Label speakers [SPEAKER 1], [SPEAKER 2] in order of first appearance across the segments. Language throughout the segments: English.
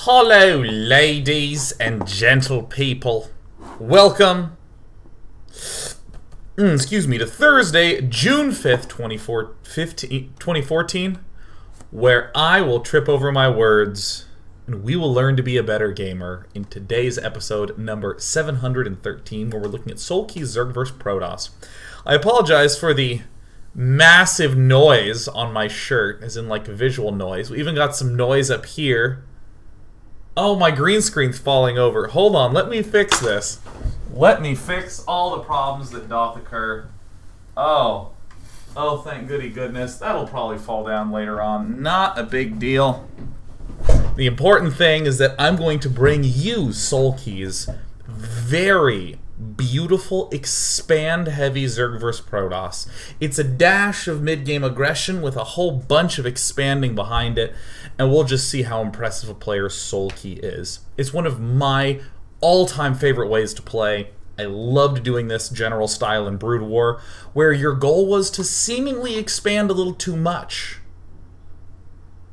[SPEAKER 1] Hello, ladies and gentle people. Welcome, to Thursday, June 5th, 2014, where I will trip over my words and we will learn to be a better gamer in today's episode number 713, where we're looking at Soulkey Zerg vs. Protoss. I apologize for the massive noise on my shirt, as in like visual noise. We even got some noise up here. Oh, my green screen's falling over. Hold on, let me fix this. Let me fix all the problems that doth occur. Oh, thank goody goodness. That'll probably fall down later on. Not a big deal. The important thing is that I'm going to bring you Soulkey's very beautiful expand-heavy Zerg vs. Protoss. It's a dash of mid-game aggression with a whole bunch of expanding behind it, and we'll just see how impressive a player Soulkey is. It's one of my all-time favorite ways to play. I loved doing this general style in Brood War, where your goal was to seemingly expand a little too much,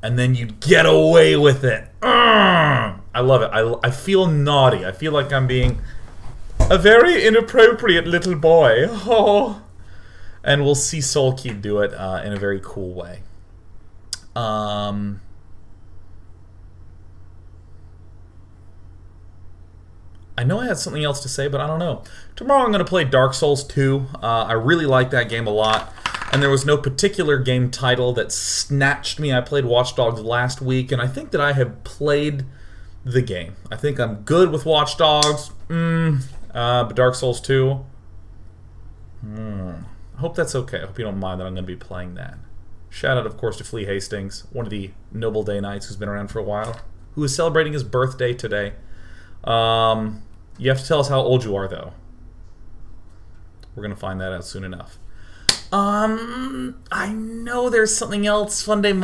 [SPEAKER 1] and then you'd get away with it. I love it. I feel naughty. I feel like I'm being a very inappropriate little boy. Oh. And we'll see Soulkey do it in a very cool way. I know I had something else to say, but I don't know. Tomorrow I'm going to play Dark Souls 2. I really like that game a lot. And there was no particular game title that snatched me. I played Watch Dogs last week, and I think that I have played the game. I think I'm good with Watch Dogs. But Dark Souls 2, I hope that's okay. I hope you don't mind that I'm going to be playing that. Shout out, of course, to Flea Hastings, one of the Noble Day Knights who's been around for a while, who is celebrating his birthday today. You have to tell us how old you are, though. We're going to find that out soon enough. I know there's something else. Funday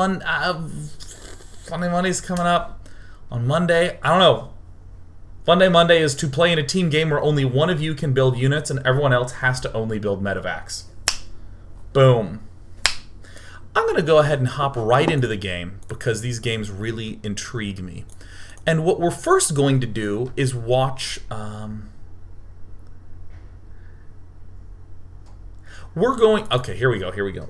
[SPEAKER 1] Monday's coming up on Monday. I don't know. Funday Monday is to play in a team game where only one of you can build units and everyone else has to only build medevacs. Boom. I'm going to go ahead and hop right into the game because these games really intrigue me. And what we're first going to do is watch... Okay, here we go.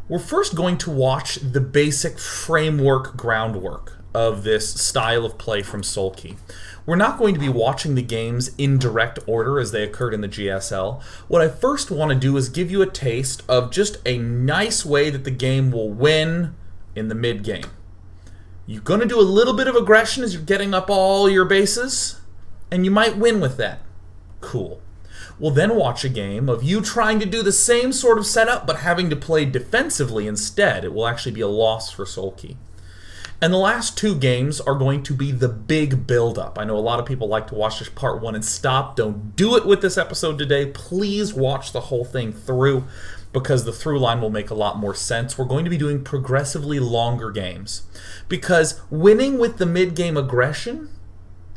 [SPEAKER 1] We're first going to watch the basic framework groundwork of this style of play from Soulkey. We're not going to be watching the games in direct order as they occurred in the GSL. What I first want to do is give you a taste of just a nice way that the game will win in the mid-game. You're going to do a little bit of aggression as you're getting up all your bases, and you might win with that. Cool. We'll then watch a game of you trying to do the same sort of setup but having to play defensively instead. It will actually be a loss for Soulkey. And the last two games are going to be the big build-up. I know a lot of people like to watch this part one and stop. Don't do it with this episode today. Please watch the whole thing through because the through line will make a lot more sense. We're going to be doing progressively longer games because winning with the mid-game aggression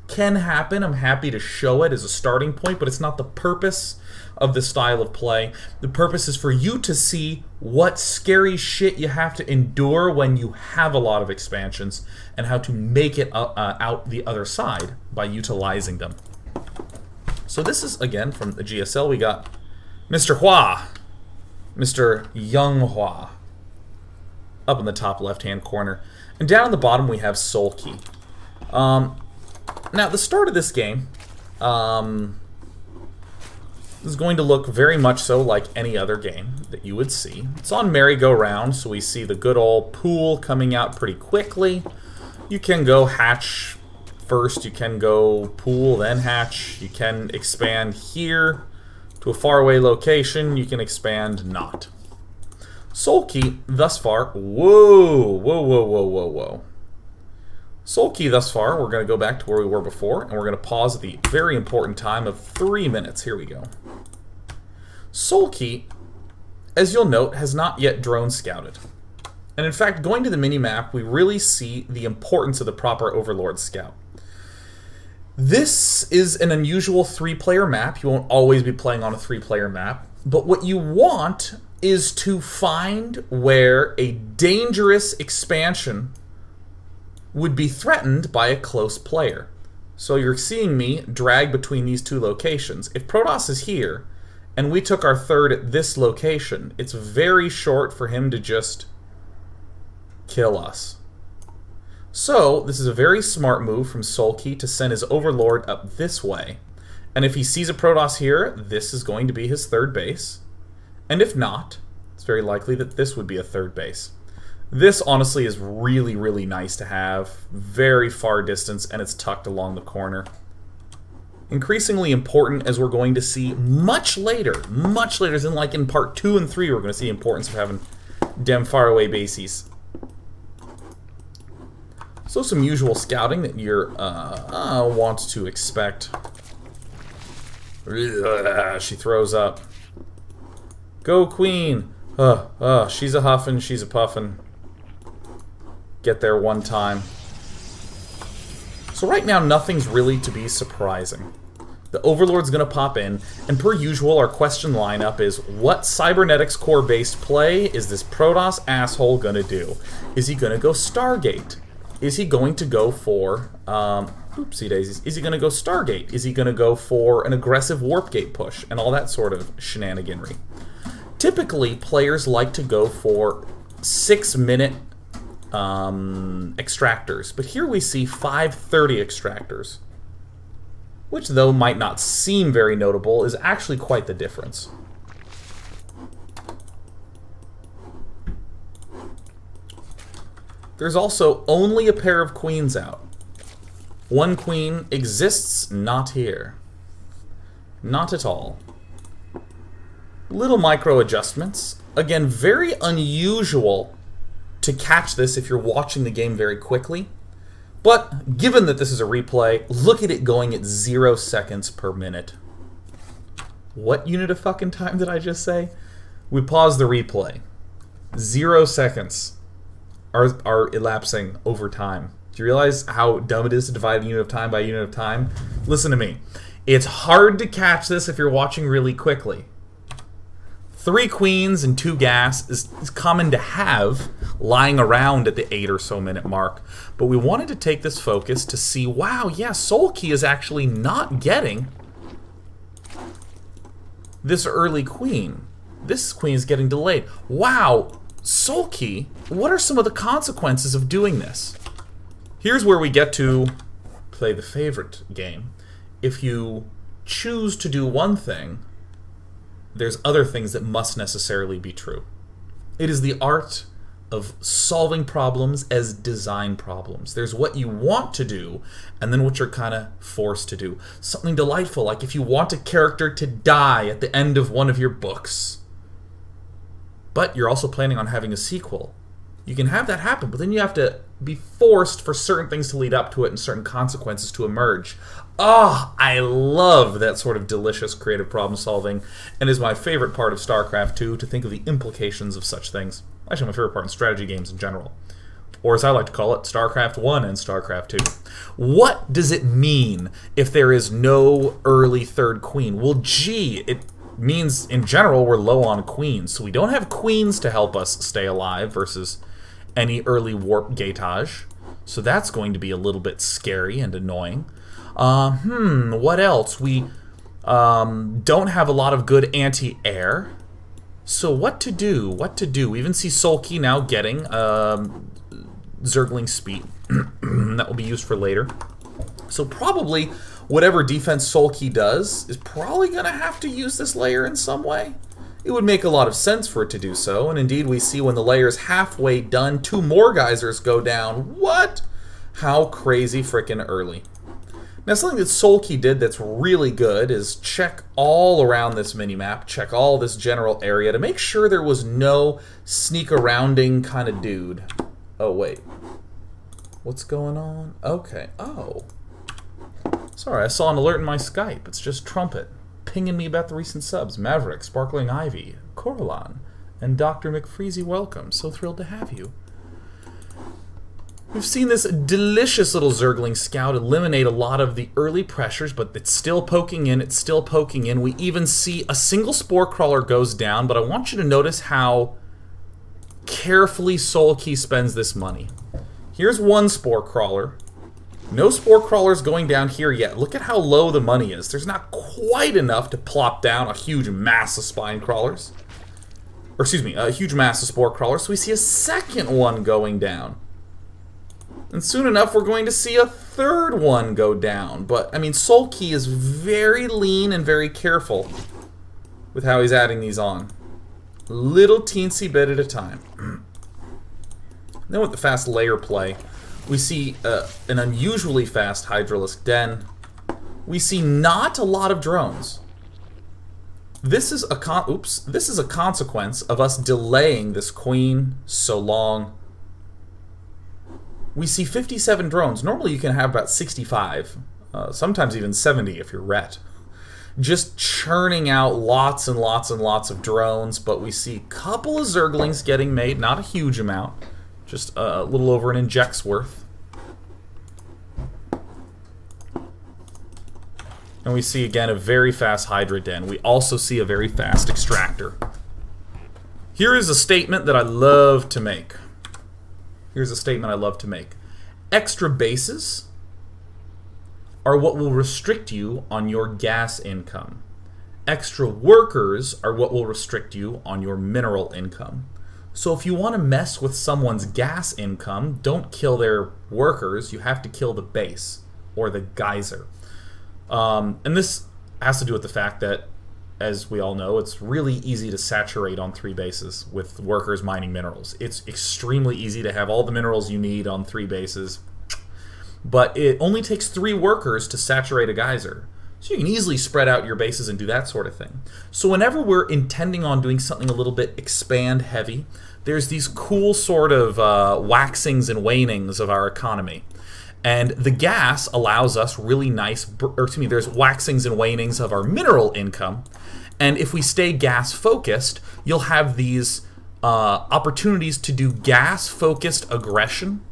[SPEAKER 1] can happen. I'm happy to show it as a starting point, but it's not the purpose of the style of play. The purpose is for you to see what scary shit you have to endure when you have a lot of expansions and how to make it out the other side by utilizing them. So this is, again, from the GSL. We got Mr. Hua, Mr. Yonghwa, up in the top left-hand corner. And down in the bottom we have Soulkey. Now, the start of this game is going to look very much so like any other game that you would see. It's on merry-go-round, so we see the good old pool coming out pretty quickly. You can go hatch first, you can go pool, then hatch. You can expand here to a faraway location, you can expand not. Soulkey, thus far, whoa. Soulkey, thus far, we're going to go back to where we were before, and we're going to pause at the very important time of 3 minutes. Here we go. Soulkey, as you'll note, has not yet drone scouted. And in fact, going to the mini-map, we really see the importance of the proper Overlord Scout. This is an unusual 3-player map. You won't always be playing on a 3-player map, but what you want is to find where a dangerous expansion would be threatened by a close player. So you're seeing me drag between these two locations. If Protoss is here, and we took our third at this location, it's very short for him to just kill us. So this is a very smart move from Soulkey to send his Overlord up this way. And if he sees a Protoss here, this is going to be his third base. And if not, it's very likely that this would be a third base. This, honestly, is really, really nice to have. Very far distance, and it's tucked along the corner. Increasingly important, as we're going to see much later, as in like in part 2 and 3, we're going to see the importance of having damn far away bases. So some usual scouting that you're want to expect. She throws up. Go Queen! She's a huffin', she's a puffin'. Get there one time. So right now, nothing's really to be surprising. The Overlord's gonna pop in, and per usual, our question lineup is, what cybernetics core-based play is this Protoss asshole gonna do? Is he gonna go Stargate? Is he going to go for, oopsie daisies, is he gonna go Stargate? Is he gonna go for an aggressive Warp Gate push, and all that sort of shenaniganry? Typically, players like to go for 6-minute extractors, but here we see 5:30 extractors, which, though might not seem very notable, is actually quite the difference. There's also only a pair of queens out. One queen exists not here. Not at all. Little micro adjustments. Again, very unusual to catch this if you're watching the game very quickly. But given that this is a replay, look at it going at 0 seconds per minute. What unit of fucking time did I just say? We pause the replay. 0 seconds are elapsing over time. Do you realize how dumb it is to divide a unit of time by a unit of time? Listen to me. It's hard to catch this if you're watching really quickly. 3 queens and 2 gas is common to have lying around at the 8 or so minute mark. But we wanted to take this focus to see, wow, yeah, Soulkey is actually not getting this early queen. This queen is getting delayed. Wow, Soulkey, what are some of the consequences of doing this? Here's where we get to play the favorite game. If you choose to do one thing, there's other things that must necessarily be true. It is the art of solving problems as design problems. There's what you want to do, and then what you're kind of forced to do. Something delightful, like if you want a character to die at the end of one of your books, but you're also planning on having a sequel. You can have that happen, but then you have to be forced for certain things to lead up to it and certain consequences to emerge. Oh, I love that sort of delicious creative problem solving, and is my favorite part of StarCraft 2 to think of the implications of such things. Actually, my favorite part in strategy games in general. Or as I like to call it, StarCraft 1 and StarCraft 2. What does it mean if there is no early third queen? Well, gee, it means in general we're low on queens, so we don't have queens to help us stay alive versus any early warp gatage. So that's going to be a little bit scary and annoying. What else? We don't have a lot of good anti-air. So what to do? What to do? We even see Soulkey now getting Zergling speed. That will be used for later. So probably whatever defense Soulkey does is probably going to have to use this layer in some way. It would make a lot of sense for it to do so, and indeed we see when the layer is halfway done, 2 more geysers go down. What? How crazy frickin' early. Now something that Soulkey did that's really good is check all around this minimap, check all this general area to make sure there was no sneak-arounding kind of dude. Oh, wait. What's going on? Okay. Oh. Sorry, I saw an alert in my Skype. It's just Trumpet pinging me about the recent subs. Maverick, Sparkling Ivy, Coraline, and Dr. McFreezy, welcome. So thrilled to have you. We've seen this delicious little Zergling scout eliminate a lot of the early pressures, but it's still poking in, it's still poking in. We even see a single Spore Crawler goes down, but I want you to notice how carefully Soulkey spends this money. Here's one Spore Crawler. No Spore Crawlers going down here yet. Look at how low the money is. There's not quite enough to plop down a huge mass of Spine Crawlers. Or excuse me, a huge mass of Spore Crawlers. So we see a second one going down. And soon enough, we're going to see a third one go down. But, I mean, Soulkey is very lean and very careful with how he's adding these on. Little teensy bit at a time. Then with the fast layer play, we see an unusually fast Hydralisk Den. We see not a lot of drones. This is a consequence of us delaying this queen so long. We see 57 drones. Normally you can have about 65, sometimes even 70 if you're Ret. Just churning out lots and lots and lots of drones, but we see a couple of Zerglings getting made, not a huge amount, just a little over an inject's worth. And we see again a very fast Hydra Den. We also see a very fast Extractor. Here is a statement that I love to make. Here's a statement I love to make. Extra bases are what will restrict you on your gas income. Extra workers are what will restrict you on your mineral income. So if you want to mess with someone's gas income, don't kill their workers, you have to kill the base, or the geyser. And this has to do with the fact that, as we all know, it's really easy to saturate on 3 bases with workers mining minerals. It's extremely easy to have all the minerals you need on 3 bases, but it only takes 3 workers to saturate a geyser. So you can easily spread out your bases and do that sort of thing. So whenever we're intending on doing something a little bit expand heavy, there's these cool sort of waxings and wanings of our economy. And the gas allows us really nice, there's waxings and wanings of our mineral income. And if we stay gas focused, you'll have these opportunities to do gas focused aggression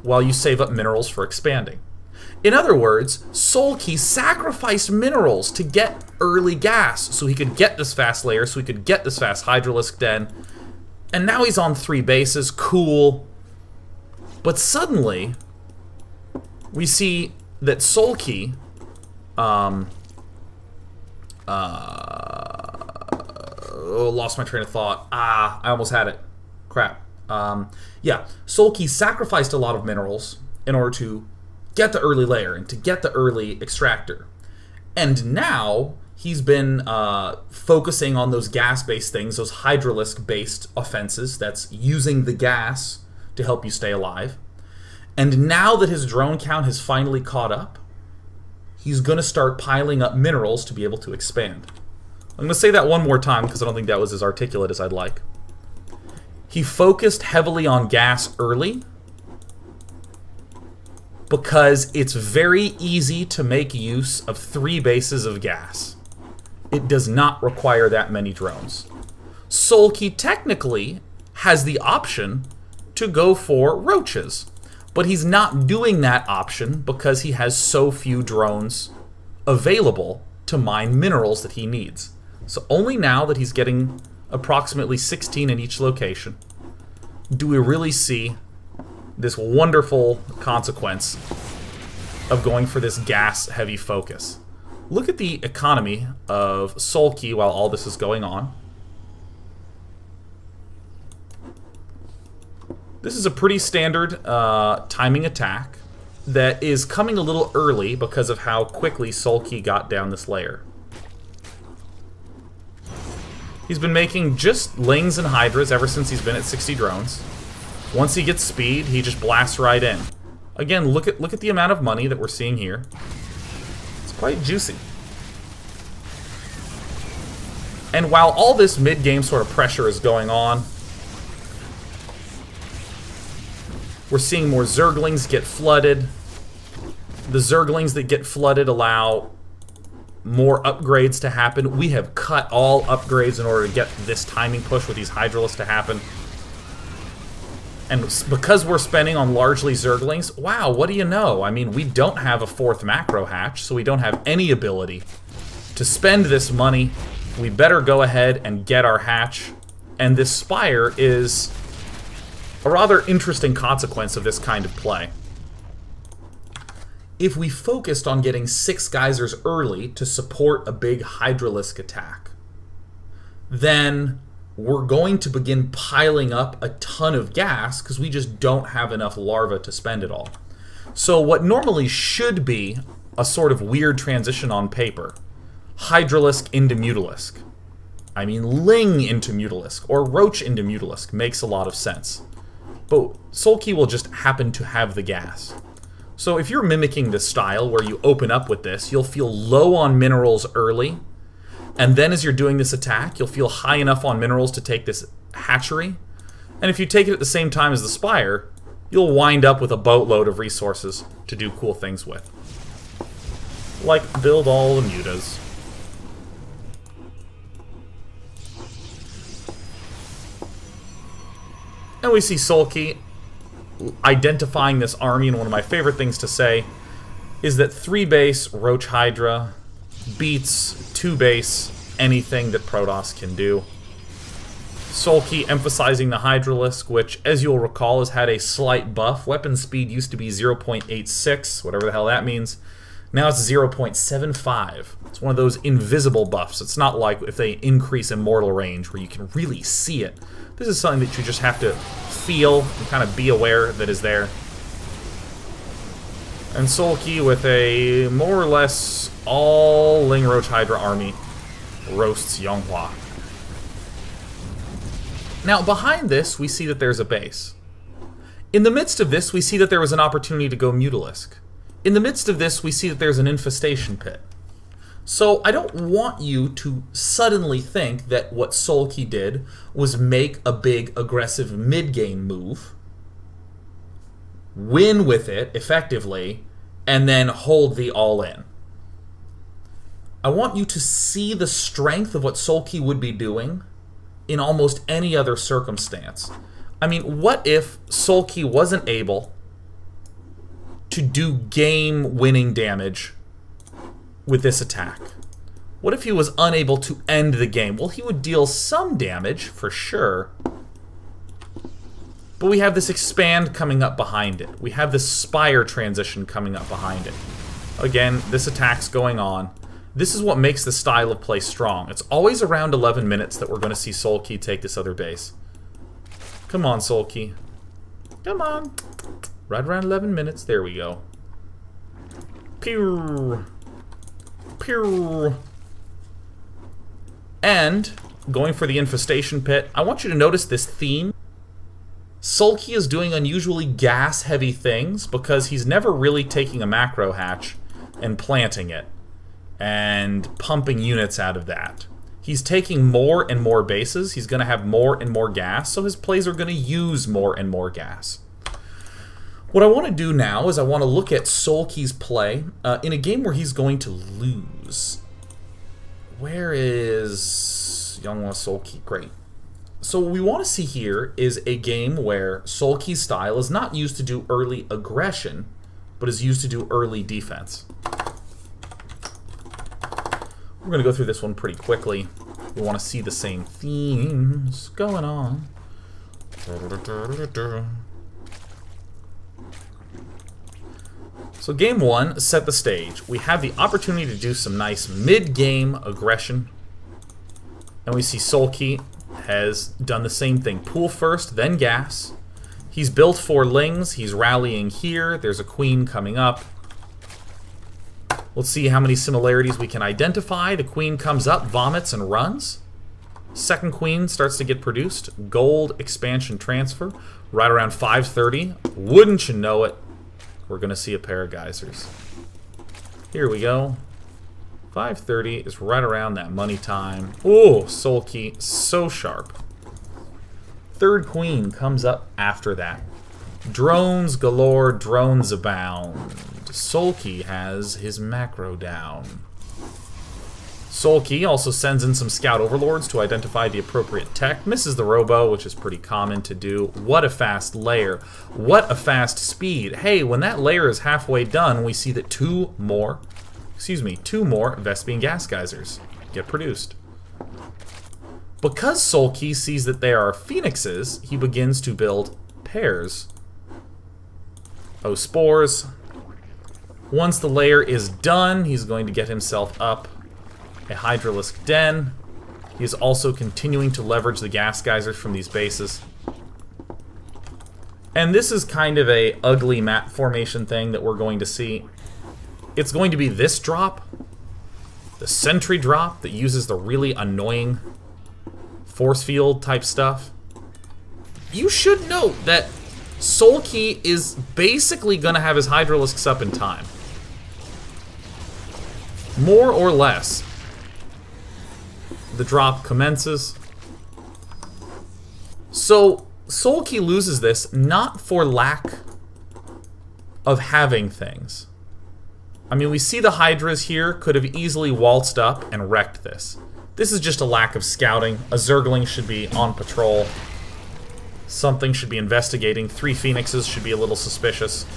[SPEAKER 1] while you save up minerals for expanding. In other words, Soulkey sacrificed minerals to get early gas so he could get this fast layer, so he could get this fast Hydralisk Den. And now he's on 3 bases, cool. But suddenly, we see that Soulkey lost my train of thought. I almost had it. Crap. Yeah, Soulkey sacrificed a lot of minerals in order to get the early layer and to get the early extractor. And now he's been focusing on those gas-based things, those Hydralisk-based offenses, that's using the gas to help you stay alive. And now that his drone count has finally caught up, he's going to start piling up minerals to be able to expand. I'm going to say that one more time because I don't think that was as articulate as I'd like. He focused heavily on gas early because it's very easy to make use of 3 bases of gas. It does not require that many drones. Soulkey technically has the option to go for roaches, but he's not doing that option because he has so few drones available to mine minerals that he needs. So only now that he's getting approximately 16 in each location do we really see this wonderful consequence of going for this gas-heavy focus. Look at the economy of Soulkey while all this is going on. This is a pretty standard timing attack that is coming a little early because of how quickly Soulkey got down this layer. He's been making just Lings and Hydras ever since he's been at 60 drones. Once he gets speed, he just blasts right in. Again, look at the amount of money that we're seeing here. It's quite juicy. And while all this mid-game sort of pressure is going on, we're seeing more Zerglings get flooded. The Zerglings that get flooded allow more upgrades to happen. We have cut all upgrades in order to get this timing push with these Hydralisks to happen. And because we're spending on largely Zerglings, wow, what do you know? I mean, we don't have a 4th macro hatch, so we don't have any ability to spend this money. We better go ahead and get our hatch. And this Spire is a rather interesting consequence of this kind of play. If we focused on getting 6 geysers early to support a big Hydralisk attack, then we're going to begin piling up a ton of gas because we just don't have enough larvae to spend it all. So what normally should be a sort of weird transition on paper, Hydralisk into Mutalisk, I mean Ling into Mutalisk, or Roach into Mutalisk, makes a lot of sense. But Soulkey will just happen to have the gas. So if you're mimicking this style where you open up with this, you'll feel low on minerals early, and then as you're doing this attack, you'll feel high enough on minerals to take this hatchery. And if you take it at the same time as the Spire, you'll wind up with a boatload of resources to do cool things with. Like build all the mutas. And we see Soulkey identifying this army, and one of my favorite things to say is that 3 base Roach Hydra beats 2 base anything that Protoss can do. Soulkey emphasizing the Hydralisk, which, as you'll recall, has had a slight buff. Weapon speed used to be 0.86, whatever the hell that means. Now it's 0.75. It's one of those invisible buffs. It's not like if they increase immortal range where you can really see it. This is something that you just have to feel and kind of be aware that is there. And Soulkey with a more or less all Ling Roach Hydra army roasts Yonghwa. Now behind this we see that there's a base. In the midst of this we see that there was an opportunity to go Mutalisk. In the midst of this we see that there's an infestation pit. So I don't want you to suddenly think that what Soulkey did was make a big aggressive mid-game move, win with it effectively, and then hold the all-in. I want you to see the strength of what Soulkey would be doing in almost any other circumstance. I mean, what if Soulkey wasn't able to do game-winning damage with this attack? What if he was unable to end the game? Well, he would deal some damage, for sure. But we have this expand coming up behind it. We have this Spire transition coming up behind it. Again, this attack's going on. This is what makes the style of play strong. It's always around 11 minutes that we're going to see Soulkey take this other base. Come on, Soulkey. Come on. Right around 11 minutes. There we go. Pew. Pew. And, going for the infestation pit, I want you to notice this theme. Soulkey is doing unusually gas-heavy things because he's never really taking a macro hatch and planting it and pumping units out of that. He's taking more and more bases. He's going to have more and more gas, so his plays are going to use more and more gas. What I want to do now is I want to look at Soulkey's play in a game where he's going to lose. Where is Yonghwa Soulkey? Great. So what we want to see here is a game where Soulkey's style is not used to do early aggression, but is used to do early defense. We're going to go through this one pretty quickly. We want to see the same themes going on. So game one, set the stage. We have the opportunity to do some nice mid-game aggression. And we see Soulkey has done the same thing. Pool first, then gas. He's built 4 Lings. He's rallying here. There's a Queen coming up. Let's see how many similarities we can identify. The Queen comes up, vomits, and runs. Second Queen starts to get produced. Gold expansion transfer. Right around 5:30. Wouldn't you know it, we're going to see a pair of geysers. Here we go. 5:30 is right around that money time. Oh, Soulkey, so sharp. Third Queen comes up after that. Drones galore, drones abound. Soulkey has his macro down. Soulkey also sends in some scout overlords to identify the appropriate tech. Misses the robo, which is pretty common to do. What a fast layer. What a fast speed. Hey, when that layer is halfway done, we see that 2 more Vespian gas geysers get produced. Because Soulkey sees that they are phoenixes, he begins to build repairs. Oh, spores. Once the layer is done, he's going to get himself up a Hydralisk den. He is also continuing to leverage the gas geysers from these bases. And this is kind of a ugly map formation thing that we're going to see. It's going to be this drop, the sentry drop that uses the really annoying force field type stuff. You should note that Soulkey is basically going to have his Hydralisks up in time. More or less. The drop commences. So Soulkey loses this not for lack of having things. I mean, we see the Hydras here could have easily waltzed up and wrecked this. This is just a lack of scouting. A Zergling should be on patrol. Something should be investigating. 3 Phoenixes should be a little suspicious.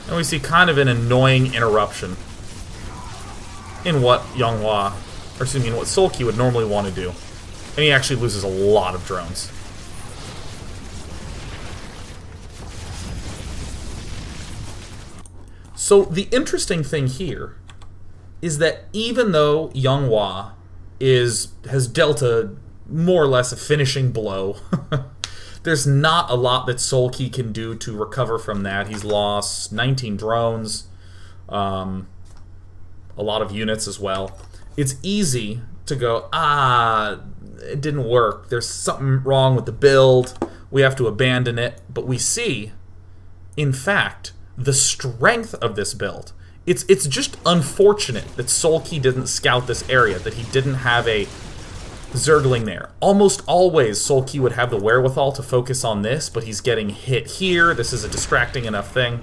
[SPEAKER 1] And we see kind of an annoying interruption in what Yonghwa, or excuse me, in what Soulkey would normally want to do. And he actually loses a lot of drones. So the interesting thing here is that even though Yonghwa has dealt a more or less a finishing blow, there's not a lot that Soulkey can do to recover from that. He's lost 19 drones, a lot of units as well. It's easy to go, it didn't work. There's something wrong with the build. We have to abandon it. But we see, in fact, the strength of this build. It's just unfortunate that Soulkey didn't scout this area, that he didn't have a Zergling there. Almost always Soulkey would have the wherewithal to focus on this, but he's getting hit here. This is a distracting enough thing.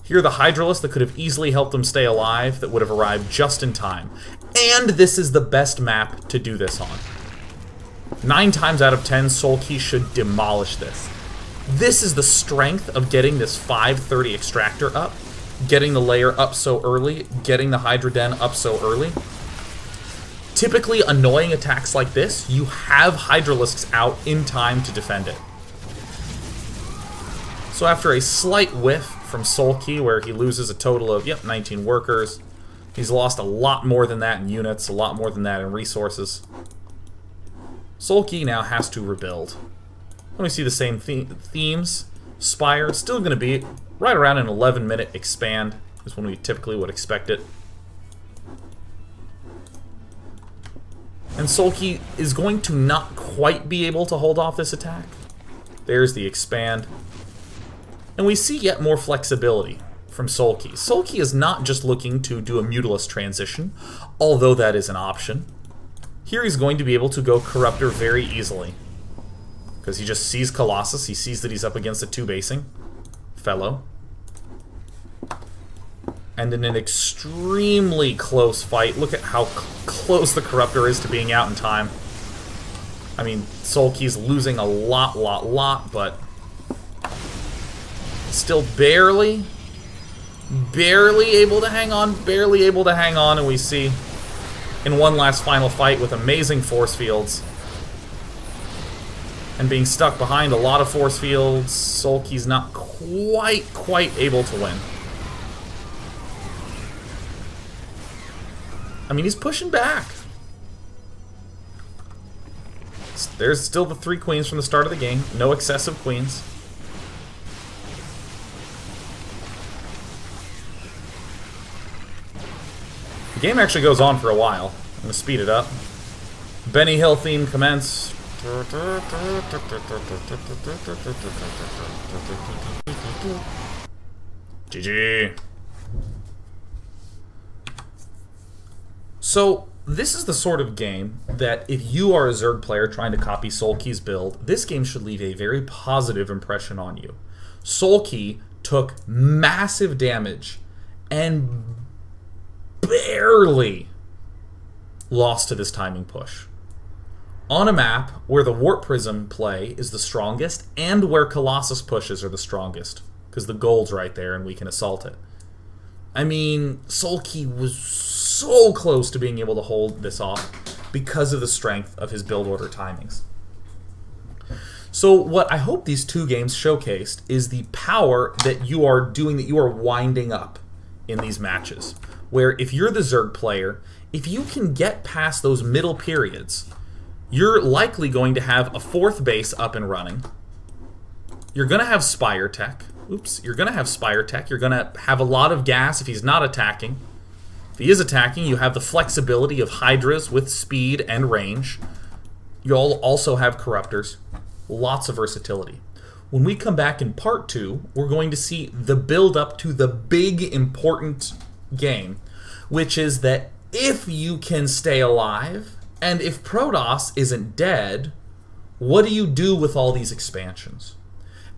[SPEAKER 1] Here are the Hydralisks that could have easily helped him stay alive, that would have arrived just in time. And this is the best map to do this on. 9 times out of 10, Soulkey should demolish this. This is the strength of getting this 530 extractor up, getting the layer up so early, getting the Hydra Den up so early. Typically, annoying attacks like this, you have Hydralisks out in time to defend it. So after a slight whiff from Soulkey, where he loses a total of, 19 workers, he's lost a lot more than that in units, a lot more than that in resources. Soulkey now has to rebuild. Let me see the same themes. Spire, still going to be right around an 11-minute expand, is when we typically would expect it. And Soulkey is going to not quite be able to hold off this attack. There's the expand. And we see yet more flexibility from Soulkey. Soulkey is not just looking to do a Mutalist transition, although that is an option. Here he's going to be able to go Corruptor very easily. Because he just sees Colossus, he sees that he's up against a 2-basing fellow. And in an extremely close fight, look at how close the Corruptor is to being out in time. I mean, Soulkey's losing a lot, but still barely able to hang on, and we see in one last final fight with amazing force fields and being stuck behind a lot of force fields, Soulkey's not quite able to win. I mean, he's pushing back. There's still the 3 queens from the start of the game. No excessive queens. The game actually goes on for a while. I'm going to speed it up. Benny Hill theme commence. GG. So, this is the sort of game that if you are a Zerg player trying to copy Soulkey's build, this game should leave a very positive impression on you. Soulkey took massive damage and barely lost to this timing push. On a map where the Warp Prism play is the strongest and where Colossus pushes are the strongest, because the gold's right there and we can assault it. I mean, Soulkey was so close to being able to hold this off because of the strength of his build order timings. So what I hope these two games showcased is the power that you are doing, that you are winding up in these matches. Where if you're the Zerg player, if you can get past those middle periods, you're likely going to have a 4th base up and running. You're going to have Spire Tech. Oops, you're going to have Spire Tech. You're going to have a lot of gas if he's not attacking. If he is attacking, you have the flexibility of Hydras with speed and range. You'll also have Corruptors. Lots of versatility. When we come back in part 2, we're going to see the build up to the big important game, which is that if you can stay alive, and if Protoss isn't dead, what do you do with all these expansions?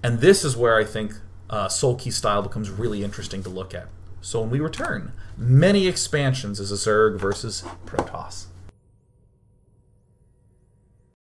[SPEAKER 1] And this is where I think Soulkey style becomes really interesting to look at. So when we return, many expansions as a Zerg versus Protoss.